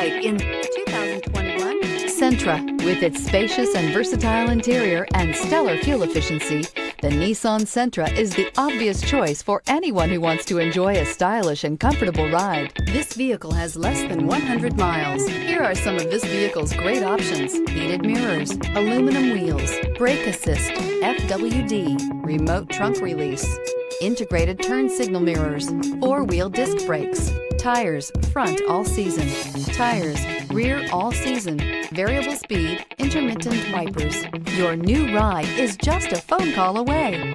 ride in 2021 Sentra. With its spacious and versatile interior and stellar fuel efficiency, the Nissan Sentra is the obvious choice for anyone who wants to enjoy a stylish and comfortable ride. This vehicle has less than 100 miles. Here are some of this vehicle's great options: heated mirrors, aluminum wheels, brake assist, FWD, remote trunk release, integrated turn signal mirrors, four-wheel disc brakes, tires front all season, tires rear all season, variable speed, intermittent wipers. Your new ride is just a phone call away.